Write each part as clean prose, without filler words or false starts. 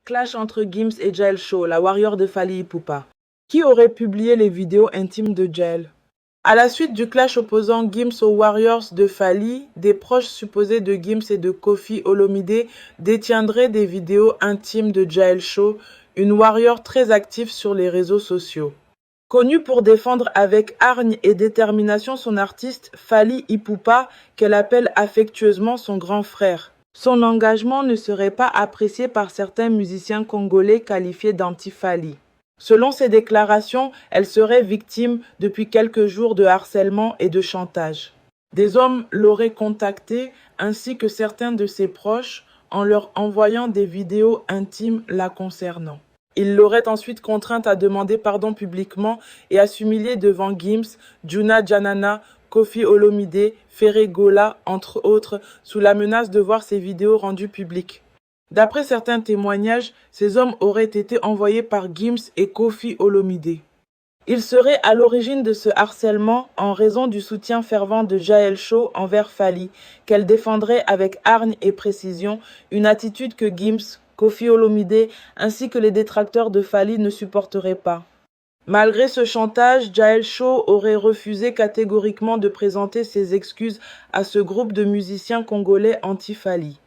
Clash entre Gims et Jael Shaw, la warrior de Fally Ipupa. Qui aurait publié les vidéos intimes de Jael? À la suite du clash opposant Gims aux Warriors de Fally, des proches supposés de Gims et de Koffi Olomide détiendraient des vidéos intimes de Jael Shaw, une warrior très active sur les réseaux sociaux. Connue pour défendre avec hargne et détermination son artiste Fally Ipupa, qu'elle appelle affectueusement son grand frère. Son engagement ne serait pas apprécié par certains musiciens congolais qualifiés d'anti-Fally. Selon ses déclarations, elle serait victime depuis quelques jours de harcèlement et de chantage. Des hommes l'auraient contactée ainsi que certains de ses proches en leur envoyant des vidéos intimes la concernant. Ils l'auraient ensuite contrainte à demander pardon publiquement et à s'humilier devant Gims, Juna Janana, Koffi Olomide, Ferré Gola, entre autres, sous la menace de voir ces vidéos rendues publiques. D'après certains témoignages, ces hommes auraient été envoyés par Gims et Koffi Olomide. Ils seraient à l'origine de ce harcèlement en raison du soutien fervent de Jael Shaw envers Fally, qu'elle défendrait avec hargne et précision, une attitude que Gims, Koffi Olomide ainsi que les détracteurs de Fally ne supporteraient pas. Malgré ce chantage, Jael Shaw aurait refusé catégoriquement de présenter ses excuses à ce groupe de musiciens congolais anti-Fally.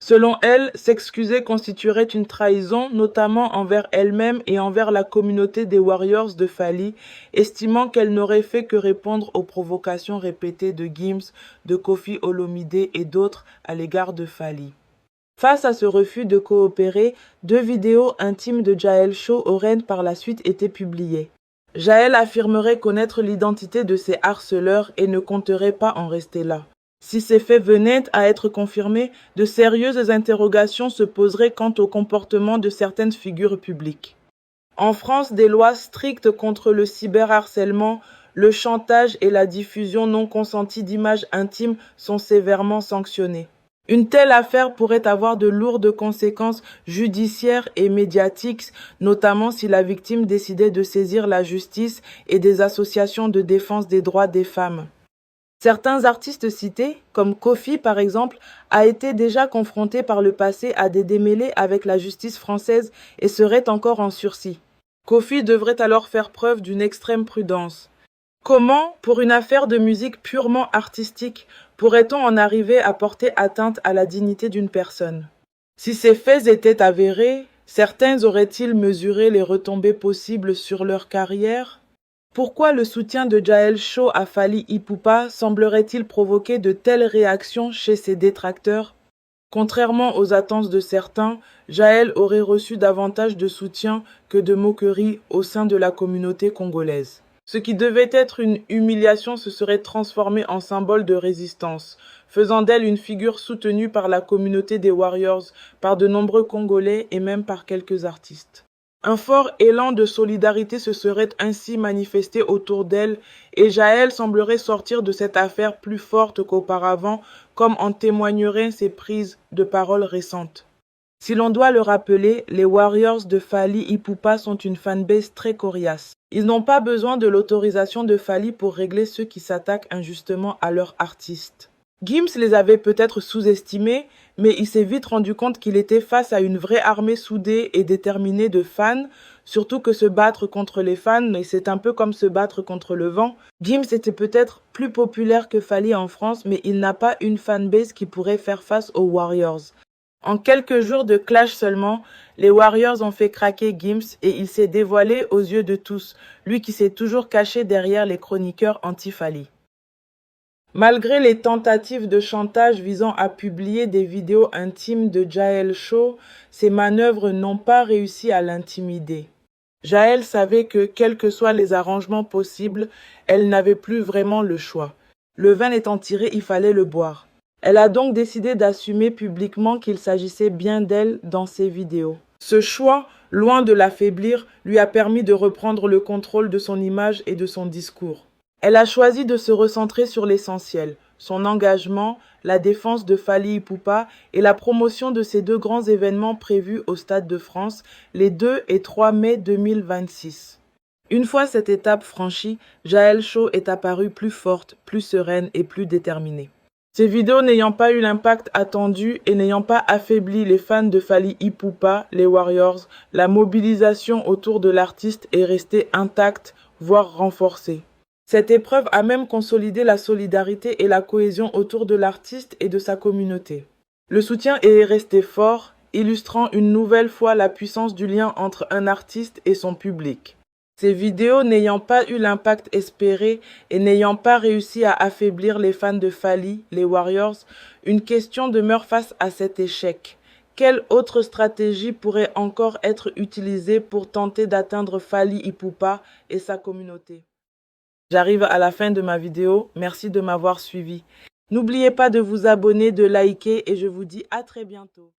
Selon elle, s'excuser constituerait une trahison, notamment envers elle-même et envers la communauté des Warriors de Fally, estimant qu'elle n'aurait fait que répondre aux provocations répétées de Gims, de Koffi Olomide et d'autres à l'égard de Fally. Face à ce refus de coopérer, 2 vidéos intimes de Jael Shaw auraient par la suite été publiées. Jael affirmerait connaître l'identité de ses harceleurs et ne compterait pas en rester là. Si ces faits venaient à être confirmés, de sérieuses interrogations se poseraient quant au comportement de certaines figures publiques. En France, des lois strictes contre le cyberharcèlement, le chantage et la diffusion non consentie d'images intimes sont sévèrement sanctionnées. Une telle affaire pourrait avoir de lourdes conséquences judiciaires et médiatiques, notamment si la victime décidait de saisir la justice et des associations de défense des droits des femmes. Certains artistes cités, comme Koffi par exemple, a été déjà confronté par le passé à des démêlés avec la justice française et serait encore en sursis. Koffi devrait alors faire preuve d'une extrême prudence. Comment, pour une affaire de musique purement artistique, pourrait-on en arriver à porter atteinte à la dignité d'une personne? Si ces faits étaient avérés, certains auraient-ils mesuré les retombées possibles sur leur carrière? Pourquoi le soutien de Jael Shaw à Fally Ipupa semblerait-il provoquer de telles réactions chez ses détracteurs? Contrairement aux attentes de certains, Jael aurait reçu davantage de soutien que de moqueries au sein de la communauté congolaise. Ce qui devait être une humiliation se serait transformé en symbole de résistance, faisant d'elle une figure soutenue par la communauté des Warriors, par de nombreux Congolais et même par quelques artistes. Un fort élan de solidarité se serait ainsi manifesté autour d'elle et Jael semblerait sortir de cette affaire plus forte qu'auparavant, comme en témoigneraient ses prises de parole récentes. Si l'on doit le rappeler, les Warriors de Fally Ipupa sont une fanbase très coriace. Ils n'ont pas besoin de l'autorisation de Fally pour régler ceux qui s'attaquent injustement à leur artiste. Gims les avait peut-être sous-estimés, mais il s'est vite rendu compte qu'il était face à une vraie armée soudée et déterminée de fans, surtout que se battre contre les fans, c'est un peu comme se battre contre le vent. Gims était peut-être plus populaire que Fally en France, mais il n'a pas une fanbase qui pourrait faire face aux Warriors. En quelques jours de clash seulement, les Warriors ont fait craquer Gims et il s'est dévoilé aux yeux de tous, lui qui s'est toujours caché derrière les chroniqueurs anti-Fally. Malgré les tentatives de chantage visant à publier des vidéos intimes de Jael Shaw, ces manœuvres n'ont pas réussi à l'intimider. Jael savait que, quels que soient les arrangements possibles, elle n'avait plus vraiment le choix. Le vin étant tiré, il fallait le boire. Elle a donc décidé d'assumer publiquement qu'il s'agissait bien d'elle dans ses vidéos. Ce choix, loin de l'affaiblir, lui a permis de reprendre le contrôle de son image et de son discours. Elle a choisi de se recentrer sur l'essentiel, son engagement, la défense de Fally Ipupa et la promotion de ces 2 grands événements prévus au Stade de France les 2 et 3 mai 2026. Une fois cette étape franchie, Jael Shaw est apparue plus forte, plus sereine et plus déterminée. Ces vidéos n'ayant pas eu l'impact attendu et n'ayant pas affaibli les fans de Fally Ipupa, les Warriors, la mobilisation autour de l'artiste est restée intacte, voire renforcée. Cette épreuve a même consolidé la solidarité et la cohésion autour de l'artiste et de sa communauté. Le soutien est resté fort, illustrant une nouvelle fois la puissance du lien entre un artiste et son public. Ces vidéos n'ayant pas eu l'impact espéré et n'ayant pas réussi à affaiblir les fans de Fally, les Warriors, une question demeure face à cet échec. Quelle autre stratégie pourrait encore être utilisée pour tenter d'atteindre Fally Ipupa et sa communauté? J'arrive à la fin de ma vidéo, merci de m'avoir suivi. N'oubliez pas de vous abonner, de liker et je vous dis à très bientôt.